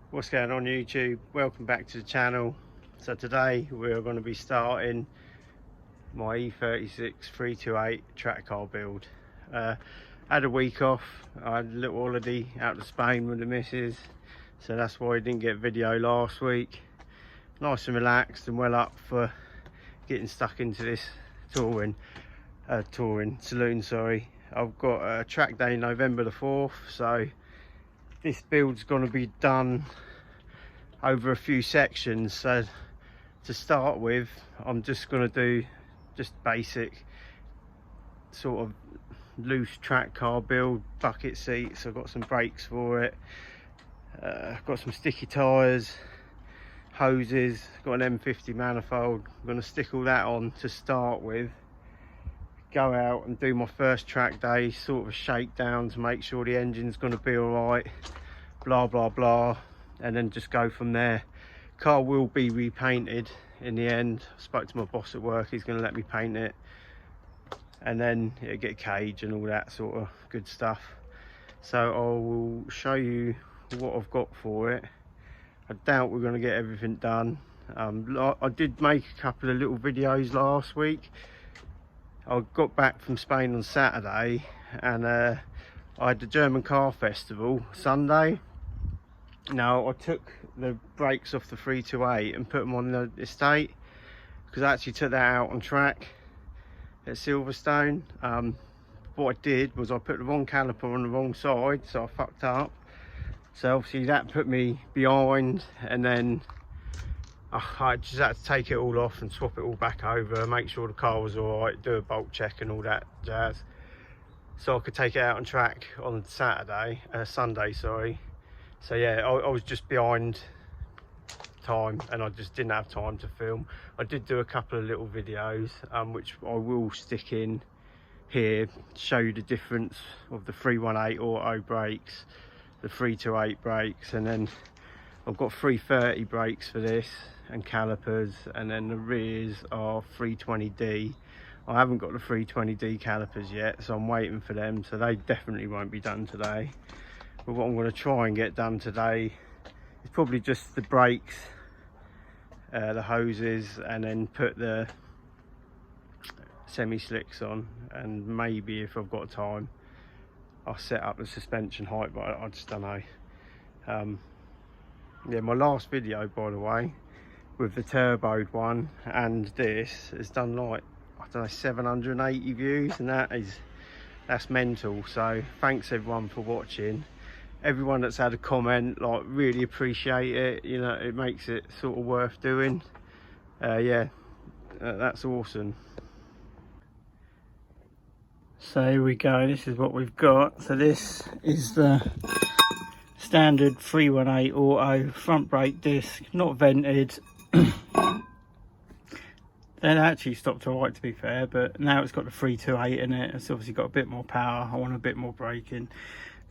What's going on YouTube? Welcome back to the channel. So today we're going to be starting my e36 328 track car build. Had a week off. I had a little holiday out to Spain with the missus, so that's why I didn't get a video last week. Nice and relaxed and well up for getting stuck into this touring saloon. Sorry, I've got a track day November the 4th, so this build's going to be done over a few sections. So to start with, I'm just going to do just basic sort of loose track car build. Bucket seats, I've got some brakes for it, I've got some sticky tyres, hoses, got an M50 manifold. I'm going to stick all that on to start with, go out and do my first track day, sort of a shakedown to make sure the engine's going to be all right, blah blah blah, and then just go from there. Car will be repainted in the end. I spoke to my boss at work, he's going to let me paint it, and then it'll get a cage and all that sort of good stuff. So I will show you what I've got for it. I doubt we're going to get everything done. I did make a couple of little videos last week. I got back from Spain on Saturday, and I had the German Car Festival Sunday. Now I took the brakes off the 328 and put them on the estate, because I actually took that out on track at Silverstone. What I did was I put the wrong caliper on the wrong side, so I fucked up. So obviously that put me behind, and then I just had to take it all off and swap it all back over, make sure the car was all right, do a bolt check and all that jazz, so I could take it out on track on Sunday, sorry. So yeah, I was just behind time and I just didn't have time to film. I did do a couple of little videos, which I will stick in here, show you the difference of the 318 auto brakes, the 328 brakes, and then I've got 330 brakes for this and calipers, and then the rears are 320D. I haven't got the 320D calipers yet, so I'm waiting for them, so they definitely won't be done today. But what I'm going to try and get done today is probably just the brakes, the hoses, and then put the semi-slicks on, and maybe if I've got time I'll set up the suspension height, but I just don't know. Yeah, my last video, by the way, with the turboed one and this has done like, I don't know, 780 views, and that's mental. So thanks everyone for watching. Everyone that's had a comment, like, really appreciate it, you know, it makes it sort of worth doing. Yeah, that's awesome. So here we go, this is what we've got. So this is the standard 318 auto front brake disc, not vented. That actually stopped alright, to be fair, but now it's got the 328 in it. It's obviously got a bit more power. I want a bit more braking.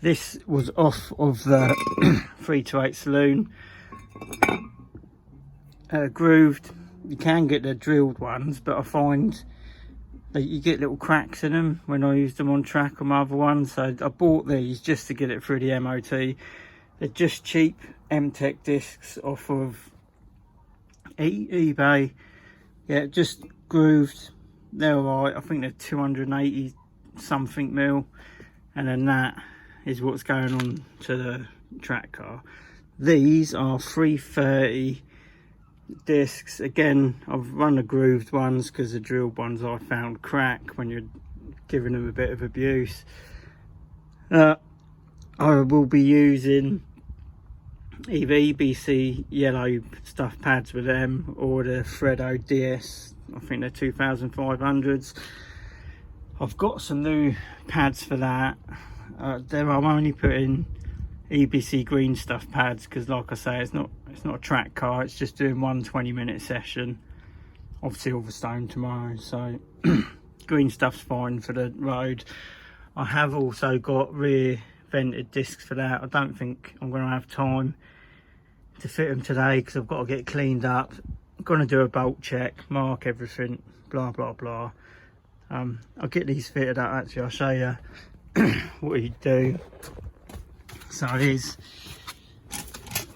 This was off of the 328 saloon, grooved. You can get the drilled ones, but I find that you get little cracks in them when I used them on track on my other ones. So I bought these just to get it through the MOT. They're just cheap M-Tech discs off of eBay. Yeah, just grooved. They're alright. I think they're 280 something mil, and then that is what's going on to the track car. These are 330 discs. Again, I've run the grooved ones because the drilled ones I found crack when you're giving them a bit of abuse. I will be using either EBC yellow stuff pads with them, or the Freddo DS, I think they're 2500s. I've got some new pads for that. There I'm only putting EBC green stuff pads because, like I say, it's not a track car, it's just doing one 20-minute session of Silverstone tomorrow, so green stuff's fine for the road. I have also got rear vented discs for that. I don't think I'm going to have time to fit them today because I've got to get cleaned up. I'm going to do a bolt check, mark everything, blah blah blah. I'll get these fitted up. Actually, I'll show you what you do. So here's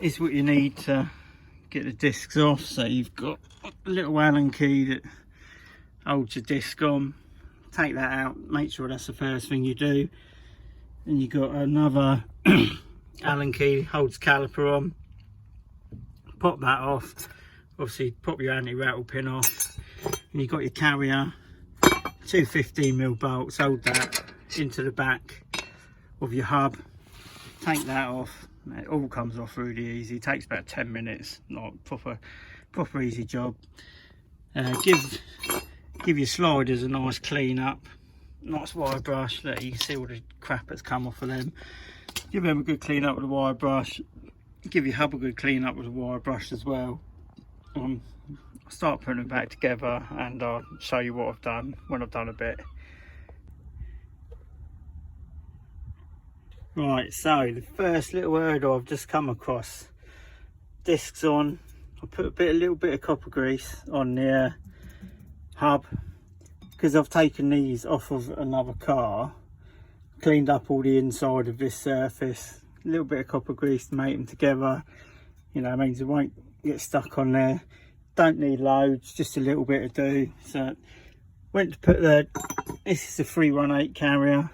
is what you need to get the discs off. So you've got a little Allen key that holds your disc on. Take that out, make sure that's the first thing you do. Then you've got another Allen key, holds caliper on. Pop that off. Obviously pop your anti-rattle pin off. And you've got your carrier, 2 15mm bolts, hold that into the back of your hub. Take that off. It all comes off really easy. It takes about 10 minutes, not proper easy job. Give your sliders a nice clean up, nice wire brush. Let you can see all the crap that's come off of them. Give them a good clean up with a wire brush. Give your hub a good clean up with a wire brush as well. I'll start putting them back together and I'll show you what I've done when I've done a bit. Right, so the first little hurdle I've just come across, discs on. I put a little bit of copper grease on the hub because I've taken these off of another car, cleaned up all the inside of this surface. A little bit of copper grease to make them together, you know, it means it won't get stuck on there. Don't need loads, just a little bit to do. So went to put this is a 318 carrier.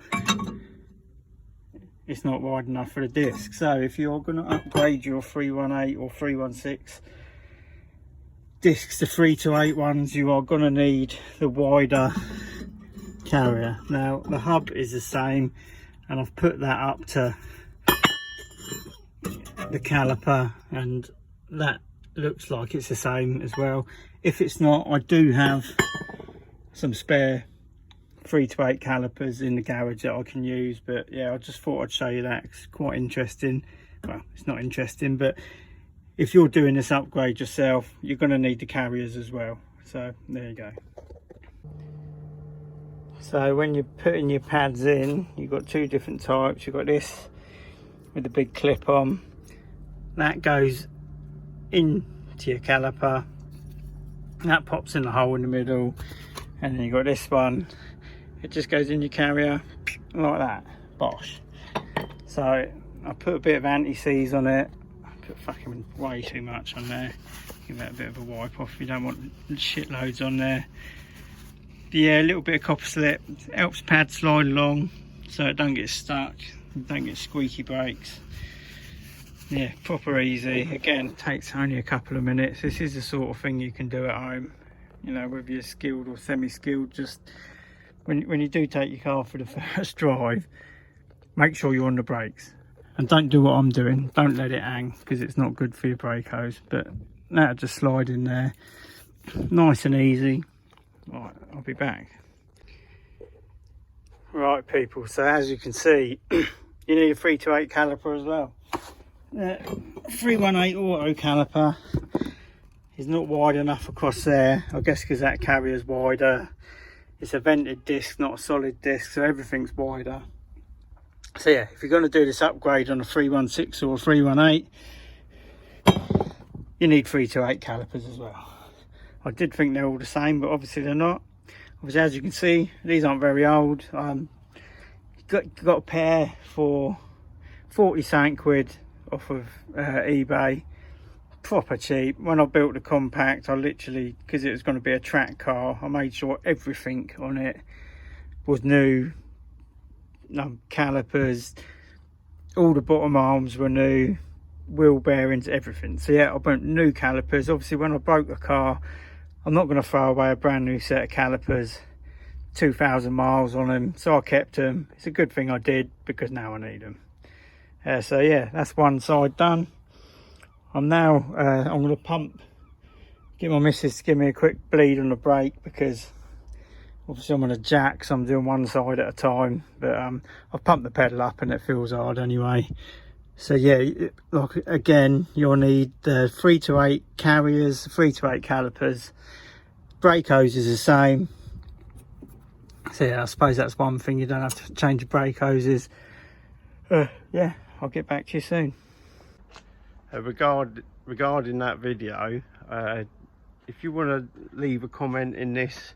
It's not wide enough for the disc, so if you're going to upgrade your 318 or 316 discs to 328 ones, you are going to need the wider carrier. Now the hub is the same, and I've put that up to the caliper, and that looks like it's the same as well. If it's not, I do have some spare 328 calipers in the garage that I can use, but yeah, I just thought I'd show you that. It's quite interesting. Well, it's not interesting, but if you're doing this upgrade yourself, you're going to need the carriers as well. So there you go. So when you're putting your pads in, you've got two different types. You've got this with the big clip on, that goes into your caliper, that pops in the hole in the middle, and then you've got this one, it just goes in your carrier like that. Bosh. So I put a bit of anti-seize on it. I put fucking way too much on there. Give that a bit of a wipe off. You don't want shitloads on there. But yeah, a little bit of copper slip helps pad slide along so it don't get stuck, don't get squeaky brakes. Yeah, proper easy. Again, takes only a couple of minutes. This is the sort of thing you can do at home, you know, whether you're skilled or semi-skilled. Just when you do take your car for the first drive, make sure you're on the brakes and don't do what I'm doing. Don't let it hang, because it's not good for your brake hose. But that'll just slide in there nice and easy. Right, I'll be back. Right people, so as you can see, you need a 328 caliper as well. 318 auto caliper is not wide enough across there, I guess because that carrier's wider. It's a vented disc, not a solid disc, so everything's wider. So yeah, if you're going to do this upgrade on a 316 or a 318, you need 328 calipers as well. I did think they're all the same, but obviously they're not. Obviously, as you can see, these aren't very old. Got a pair for 40 quid off of eBay. Proper cheap. When I built the compact, I literally, because it was going to be a track car, I made sure everything on it was new. Calipers, all the bottom arms were new, wheel bearings, everything. So yeah, I bought new calipers. Obviously when I broke the car, I'm not going to throw away a brand new set of calipers, 2,000 miles on them, so I kept them. It's a good thing I did, because now I need them. So yeah, that's one side done. I'm going to pump, get my missus to give me a quick bleed on the brake, because obviously I'm on a jack, so I'm doing one side at a time. But I've pumped the pedal up and it feels hard anyway. So yeah, like again, you'll need the 328 carriers, 328 calipers. Brake hose is the same. So yeah, I suppose that's one thing, you don't have to change the brake hoses. Yeah, I'll get back to you soon. Regarding that video, if you want to leave a comment in this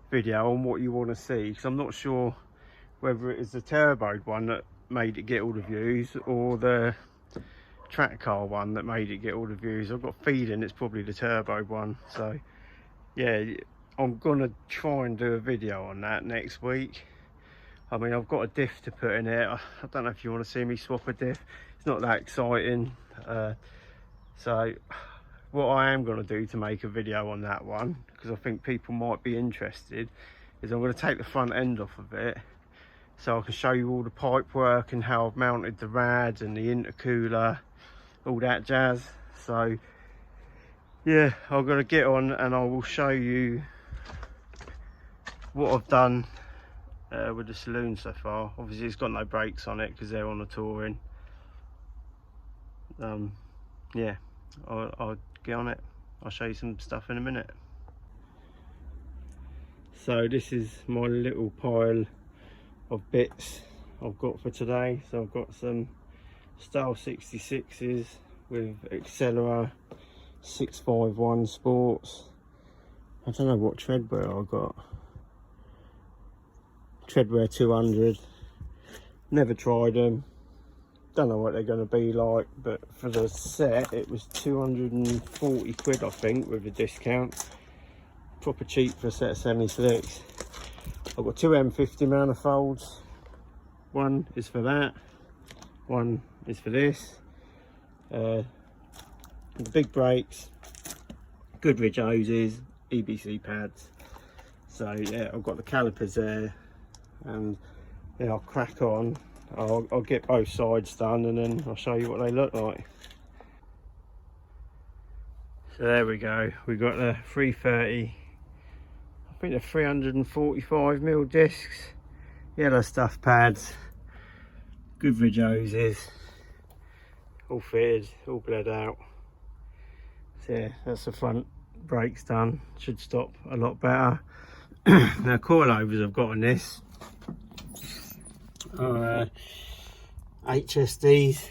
video on what you want to see, because I'm not sure whether it is the turboed one that made it get all the views, or the track car one that made it get all the views. I've got a feeling it's probably the turbo one. So yeah, I'm gonna try and do a video on that next week. I mean, I've got a diff to put in it. I don't know if you want to see me swap a diff. It's not that exciting. So what I am going to do to make a video on that one, because I think people might be interested, is I'm going to take the front end off of it so I can show you all the pipe work and how I've mounted the rads and the intercooler, all that jazz. So yeah, I'm going to get on and I will show you what I've done with the saloon so far. Obviously it's got no brakes on it because they're on the touring. Yeah, I'll get on it. I'll show you some stuff in a minute. So this is my little pile of bits I've got for today. So I've got some Style 66s with Accelera 651 Sports. I don't know what treadwear I got. Treadwear 200. Never tried them. Don't know what they're going to be like, but for the set it was 240 quid I think with a discount. Proper cheap for a set of semi-slicks. I've got two M50 manifolds. One is for that, one is for this. The big brakes, Goodrich hoses, EBC pads. So yeah, I've got the calipers there, and yeah, I'll crack on. I'll get both sides done and then I'll show you what they look like. So there we go, we've got the 330, I think the 345mm discs, yellow stuff pads, Goodrich hoses, all fitted, all bled out. So yeah, that's the front brakes done, should stop a lot better. Now coilovers I've got on this are HSDs.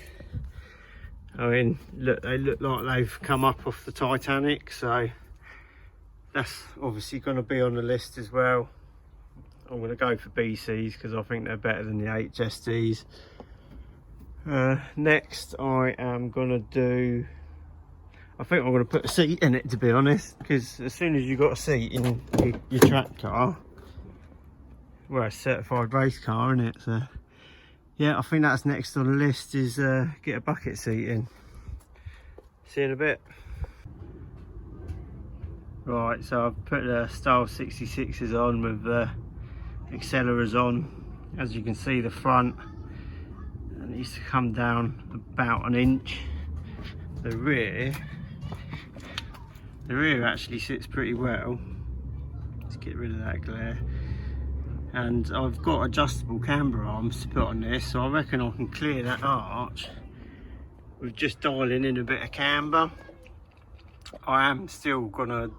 I mean, look, they look like they've come up off the Titanic, so that's obviously going to be on the list as well. I'm going to go for BCs because I think they're better than the HSDs. Next I am going to do, I think I'm going to put a seat in it, to be honest, because as soon as you've got a seat in your track car, well, it's a certified race car, isn't it? So yeah, I think that's next on the list, is get a bucket seat in. See you in a bit. Right, so I've put the Style 66s on with the Acceleras on. As you can see, the front, and it used to come down about an inch. The rear actually sits pretty well. Let's get rid of that glare. And I've got adjustable camber arms to put on this, so I reckon I can clear that arch with just dialing in a bit of camber. I am still gonna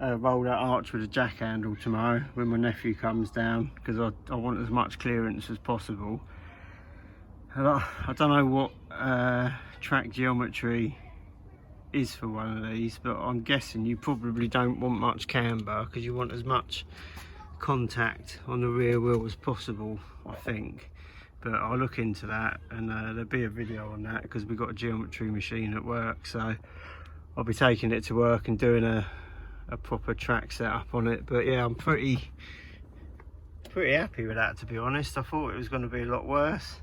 roll that arch with a jack handle tomorrow when my nephew comes down, because I want as much clearance as possible. And I don't know what track geometry is for one of these, but I'm guessing you probably don't want much camber because you want as much contact on the rear wheel as possible, I think. But I'll look into that, and there'll be a video on that because we've got a geometry machine at work, so I'll be taking it to work and doing a proper track setup on it. But yeah, I'm pretty happy with that, to be honest. I thought it was going to be a lot worse.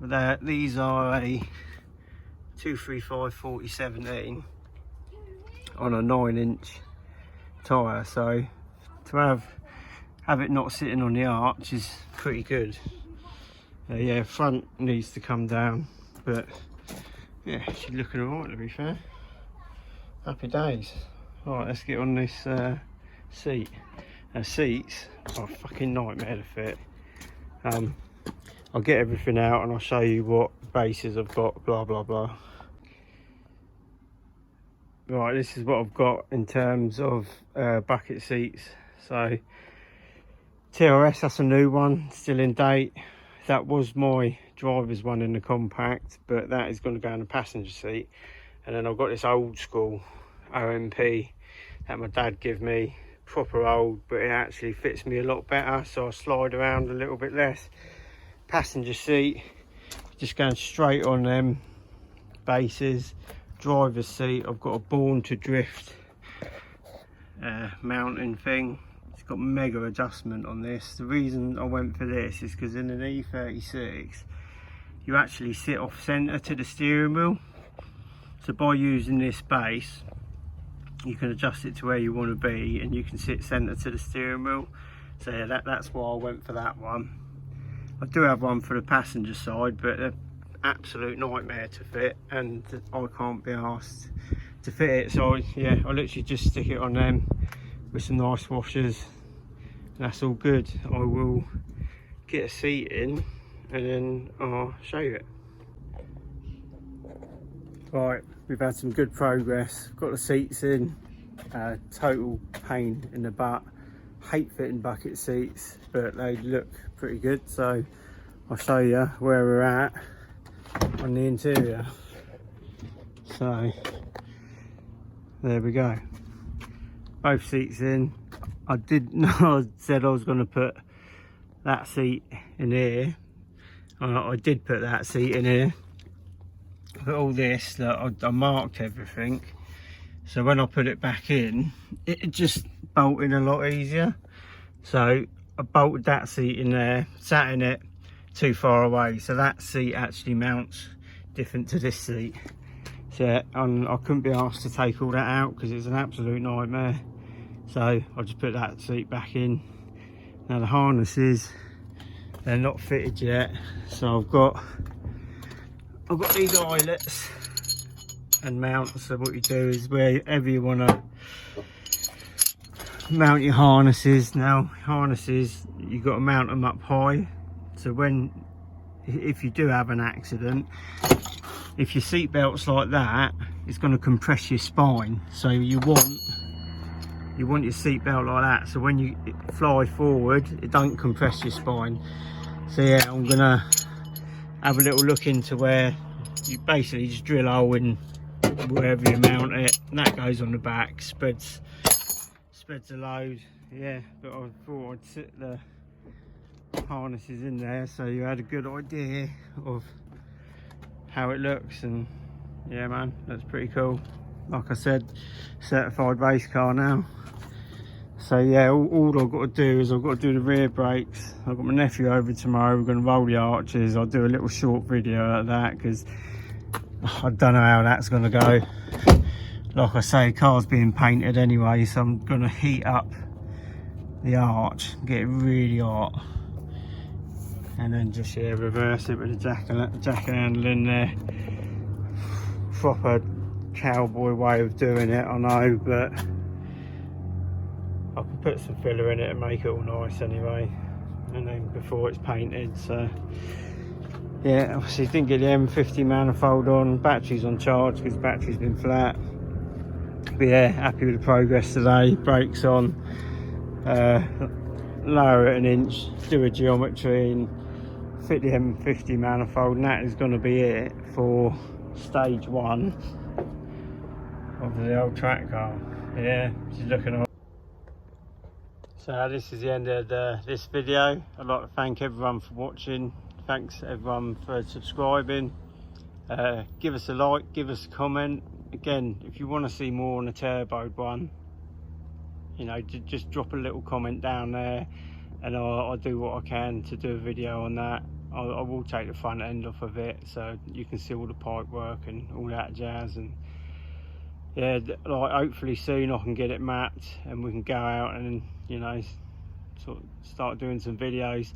But these are a 235 4017 on a 9-inch tyre, so to have it not sitting on the arch is pretty good. Yeah, front needs to come down, but yeah, she's looking alright, to be fair. Happy days. Alright, let's get on this seat. Seats are a fucking nightmare to fit. I'll get everything out and I'll show you what bases I've got, blah blah blah. Right, this is what I've got in terms of bucket seats. So TRS, that's a new one, still in date. That was my driver's one in the compact, but that is going to go in the passenger seat. And then I've got this old school OMP that my dad gave me, proper old, but it actually fits me a lot better, so I slide around a little bit less. Passenger seat, just going straight on them bases. Driver's seat, I've got a Born to Drift mounting thing. It's got mega adjustment on this. The reason I went for this is because in an E36 you actually sit off centre to the steering wheel, so by using this base you can adjust it to where you want to be and you can sit centre to the steering wheel. So yeah, that's why I went for that one. I do have one for the passenger side, but they're absolute nightmare to fit and I can't be asked to fit it, so yeah, I literally just stick it on them with some nice washers and that's all good. I will get a seat in and then I'll show you it. Right, we've had some good progress, got the seats in. Total pain in the butt, hate fitting bucket seats, but they look pretty good, so I'll show you where we're at on the interior. So there we go, both seats in. I did know I said I was going to put that seat in here. I did put that seat in here, but all this, I marked everything, so when I put it back in it just bolted a lot easier. So I bolted that seat in there, sat in it too far away, so that seat actually mounts different to this seat. So I couldn't be asked to take all that out because it's an absolute nightmare, so I just put that seat back in. Now the harnesses, they're not fitted yet, so I've got these eyelets and mounts. So what you do is wherever you want to mount your harnesses, now harnesses you've got to mount them up high, so if you do have an accident, if your seat belt's like that, it's going to compress your spine, so you want your seat belt like that, so when you fly forward it don't compress your spine. So yeah, I'm gonna have a little look into where you basically just drill a hole in wherever you mount it, and that goes on the back, spreads the load. Yeah, but I thought I'd sit the harnesses in there so you had a good idea of how it looks, and yeah man, that's pretty cool. Like I said, certified race car now. So yeah, all I've got to do is I've got to do the rear brakes. I've got my nephew over tomorrow, we're going to roll the arches. I'll do a little short video of that because I don't know how that's going to go. Like I say, the car's being painted anyway, so I'm going to heat up the arch, get it really hot, and then just reverse it with the jack handle in there. Proper cowboy way of doing it, I know, but I can put some filler in it and make it all nice anyway, and then before it's painted. So yeah, obviously didn't get the M50 manifold on, battery's on charge because the battery's been flat. But yeah, happy with the progress today. Brakes on, lower it an inch, do a geometry and fit the M50 manifold, and that is going to be it for stage one of the old track car. Yeah, she's looking on. So this is the end of this video. I'd like to thank everyone for watching. Thanks everyone for subscribing. Give us a like, give us a comment. Again, if you want to see more on the turboed one, you know, just drop a little comment down there and I'll do what I can to do a video on that. I will take the front end off of it so you can see all the pipe work and all that jazz. And yeah, like hopefully soon I can get it mapped and we can go out and, you know, sort of start doing some videos.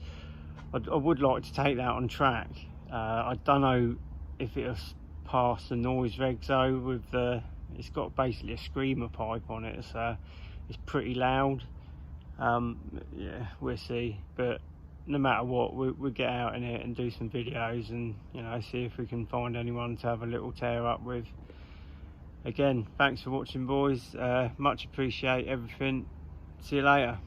I would like to take that on track. I don't know if it'll pass the noise regs though. With it's got basically a screamer pipe on it, so it's pretty loud. Yeah, we'll see, but no matter what, we'll get out in it and do some videos and, you know, see if we can find anyone to have a little tear up with. Again, thanks for watching boys, much appreciate everything. See you later.